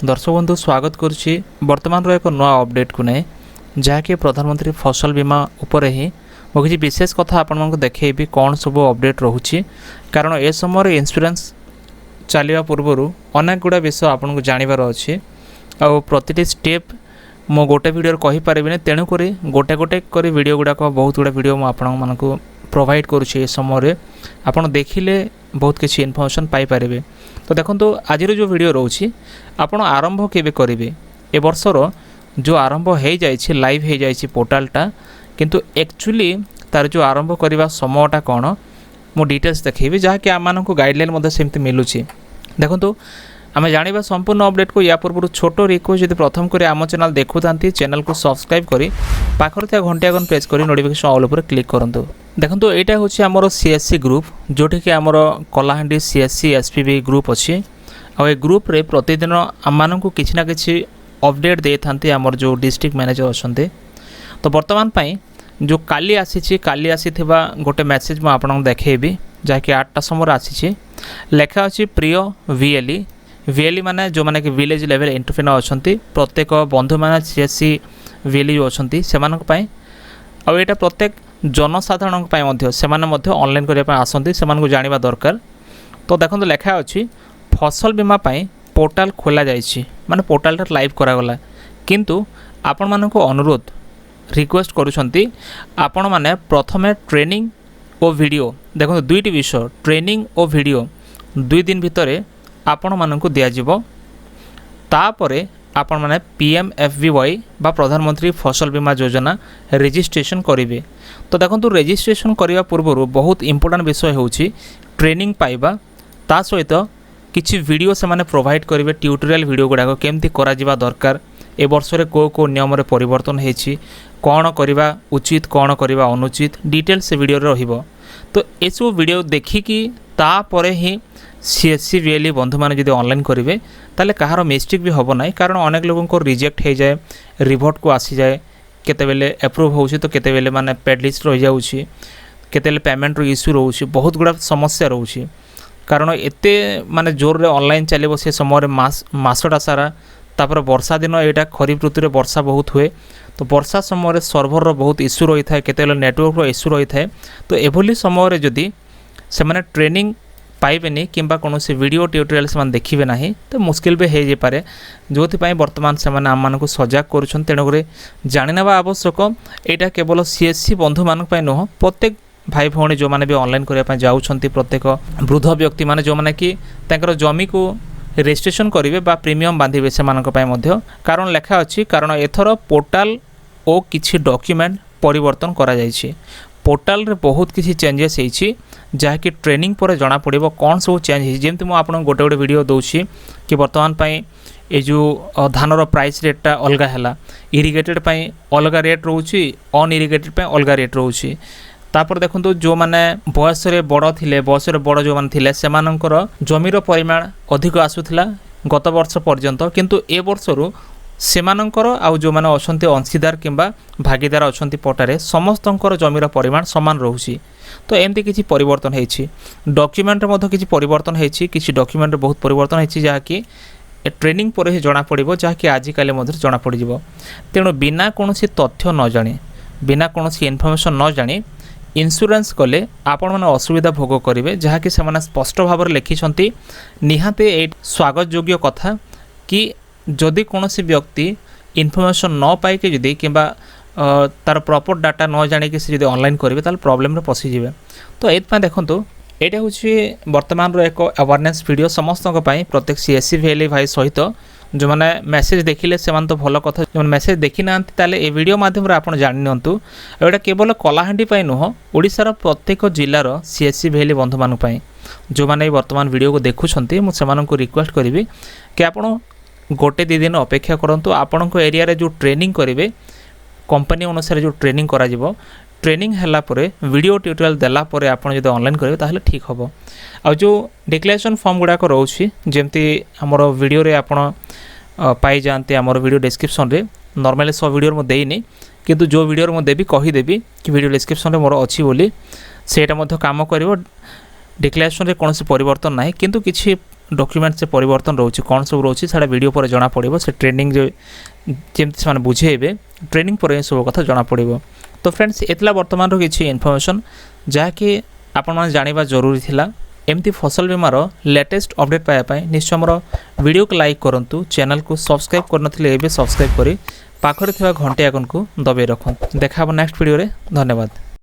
दर्शक बंधु स्वागत करुच्ची वर्तमान एक नया अपडेट को नहीं जहाँकि प्रधानमंत्री फसल बीमा उपर ही मुझे किसी विशेष कथा आपको देखी कौन सब अपडेट रोचे कारण ए समय इंश्योरेंस चलवा पूर्व अनेक गुड़ा विषय आपको जानवर अच्छे आ प्रति स्टेप मो गोटे वीडियो कहीपरि तेणुक गोटे गोटे कर वीडियो गुड़ाक बहुत गुड़ा वीडियो मुझे प्रोवाइड करुच्छे समय आपड़ देखिले बहुत किसी इनफर्मेशन पाइपर। तो देखो आज जो वीडियो रोचे आपण आरंभ केबे करेंगे ए वर्षर जो आरंभ हो जाइए लाइव हो जाइए पोर्टालटा किंतु एक्चुअली तार जो आरंभ करने समयटा कौन मु डिटेल्स देखी जहाँकि आम को गाइडलाइन सेमती मिलूँ। देखो आम जाना संपूर्ण अपडेट को या पूर्व छोट रिक्वेस्ट जब प्रथम कर आम चैनल देखु चैनल को सब्सक्राइब करी पाखर था घंटे आइकन प्रेस कर नोटिफिकेशन ऑल उपर क्लिक करूँ। देखो यहाँ हूँ आमर सीएससी ग्रुप जोटि कि आमर कलाहांडी सीएससी एसपीबी ग्रुप अच्छी आ ग्रुप रे प्रतिदिन आम को किसी ना कि अपडेट दे था आमर जो डिस्ट्रिक्ट मैनेजर अच्छा। तो बर्तमान जो काली आसी गोटे मेसेज मुझे आपको देखी जहाँकि 8टा समय आसी लेखा अच्छी प्रिय वीएलई माने जो माने कि विलेज लेवल एंटरप्रेन्योर अच्छा प्रत्येक बंधु मैंने सीएससी वीएलई जो अच्छा से आईटा प्रत्येक जनसाधारण से ऑनलाइन करने आसती से जानवा दरकार। तो देखो लेखा अच्छी फसल बीमा पोर्टाल खोल जाइए माने पोर्टालटा लाइव करागला किंतु आपण मानक अनुरोध रिक्वेस्ट करुछंती आपण माने प्रथमे ट्रेनिंग और वीडियो देखो दुईटी विषय ट्रेनिंग और वीडियो 2 दिन भितर आपण मानक दिज्व तापरे आपण माने पीएमएफबीवाई बा प्रधानमंत्री फसल बीमा योजना रजिस्ट्रेशन करेंगे। तो देखो रजिस्ट्रेशन करने पूर्व बहुत इंपोर्टेंट विषय होची ट्रेनिंग पाइबा ता सहित किछि वीडियो से माने प्रोवाइड करेंगे ट्यूटोरियल वीडियो गुड़ाक केमती करा जिबा दरकार ए वर्ष रे को नियम रे परिवर्तन हेछि कौन करवा उचित कौन करवा अनुचित डिटेल्स से वीडियो रहिबो। तो ये सब वीडियो देखिकी तापरे ही सीएससी वीएलई बंधु मैंने जब ऑनलाइन करेंगे ताले कहार मिस्टेक भी हम ना कारण अनेक लोगों को रिजेक्ट हो जाए रिभोट को आसी जाए केतेबेले एप्रूव हो तो केतेबेले माने पेड लिस्ट रही जाऊँगी केतेबेले पेमेंट रो इश्यू रोचे बहुत गुड़ा समस्या रोचे कारण एते माने जोर रे ऑनलाइन चलो से समय मसटा सारा तापर वर्षा दिन यहाँ खरीफ ऋतु में वर्षा बहुत हुए तो वर्षा समय सर्भर बहुत इश्यू रही है केतेबेले नेटवर्क रो इश्यू रही है। तो एभली समय जदि से माने ट्रेनिंग पाइबेनी किंबा कौन से वीडियो ट्यूटोरियल से देखिए ना तो मुस्किल भी हो जाए जो बर्तमान से आम मानक सजग कर तेणुक जाणीना आवश्यक यहाँ केवल सीएससी बंधु मान नुह प्रत्येक भाई भौणी जो मैंने भी ऑनलाइन करने जाऊँच प्रत्येक वृद्ध व्यक्ति मैंने जो मैंने कि जमी को रजिस्ट्रेशन करेंगे बा प्रीमियम बांधे से कारण लेखा अच्छी कारण एथर पोर्टाल और किसी डॉक्यूमेंट परिवर्तन करा जाइए पोर्टाल रे बहुत किसी चेंजेस होती जहाँकि ट्रेनिंग पर जना पड़ो कौन सब चेंज जमी मुझे आपको गोटे गोटे वीडियो दूसरी कि बर्तमान ये जो धानर प्राइस रेटा अलग है इरिगेटेड अलग रेट रोचे अनइरिगेटेड अलग रेट रोचे तापर देखो जो मैंने बयस बड़ थे बयस बड़ जो मैंने से जमीर परिमाण अधिक आसूला गत वर्ष पर्यंत किंतु ए वर्षर सेमानंकर आउ जो मैंने अच्छा अंशीदार किंबा भागीदार अच्छा पटारे समस्तंकर जमीर परिमाण सामान रोचे। तो एमती किसी परिवर्तन होती डॉक्यूमेंट किसी परिवर्तन होती किसी डॉक्यूमेंट बहुत परिवर्तन होती जहाँकि ट्रेनिंग पर ही जना पड़ो जहाँकि आजिकल जना पड़ तेणु बिना कौन तथ्य न जाने बिना कौन इनफर्मेशन न जानी इंश्योरेंस कले आपण मैंने असुविधा भोग करेंगे जहाँकि से स्पष्ट भाव में लिखिं निहाते स्वागत योग्य कथा कि जदि कौन व्यक्ति इनफर्मेशन न पाइके जदि किंबा तार प्रॉपर डाटा न जानिक से जब ऑनलाइन करेंगे ताल प्रॉब्लम में पशिजे। तो ये देखो यहाँ हूँ बर्तमान एक अवेयरनेस वीडियो समस्त प्रत्येक सीएससी वीएलई भाई सहित जो मैंने मेसेज देखिले से तो भल कथा जो मेसेज देखी ना ये वीडियो माध्यम आप जानिनियंतु एटा केवल कलाहांडी नुह ओडिशार प्रत्येक जिलार सीएससी वीएलई बंधु मानक जो मैंने वर्तमान वीडियो को देखुंत मुझे रिक्वेस्ट करी कि आप गोटे 2 दिन अपेक्षा करंतु आपण एरिया रे जो ट्रेनिंग करेंगे कंपनी अनुसार जो ट्रेनिंग करा जिवो ट्रेनिंग हला परे वीडियो ट्यूटोरियल देला परे आपण जदि ऑनलाइन करेंगे ताहले ठीक हम। आ जो डिक्लेरेशन फॉर्म गुड़ाक रोचे जमती आमर वीडियो रे आपण पाई जाते आमर वीडियो डिस्क्रिप्शन रे नॉर्मली सब वीडियो में देनी किंतु जो वीडियो में देवी कहीदेवी कि वीडियो डिस्क्रिप्शन रे मोर अच्छी सेटा काम कर डिक्लेरेशन रे कौन परिवर्तन ना किंतु किसी डॉक्यूमेंट से परिवर्तन रोचे कौन सब रोचे सारा वीडियो पर जना पड़ो से ट्रेनिंग जो जमी से बुझेबे ट्रेनिंग पर सब कथा जना पड़ो। तो फ्रेंड्स एतला वर्तमान किसी इनफॉरमेशन जहाँकि आपण मैंने जाना जरूरी थिला। एमती फसल बीमार लेटेस्ट अपडेट पाइबा निश्चय मोर वीडियो को लाइक करूँ, चैनल को सब्सक्राइब करनथिले एबे सब्सक्राइब करी पाखरे थिबा घंटे आइकन को दबाई रखुन। देखा नेक्स्ट वीडियो रे, धन्यवाद।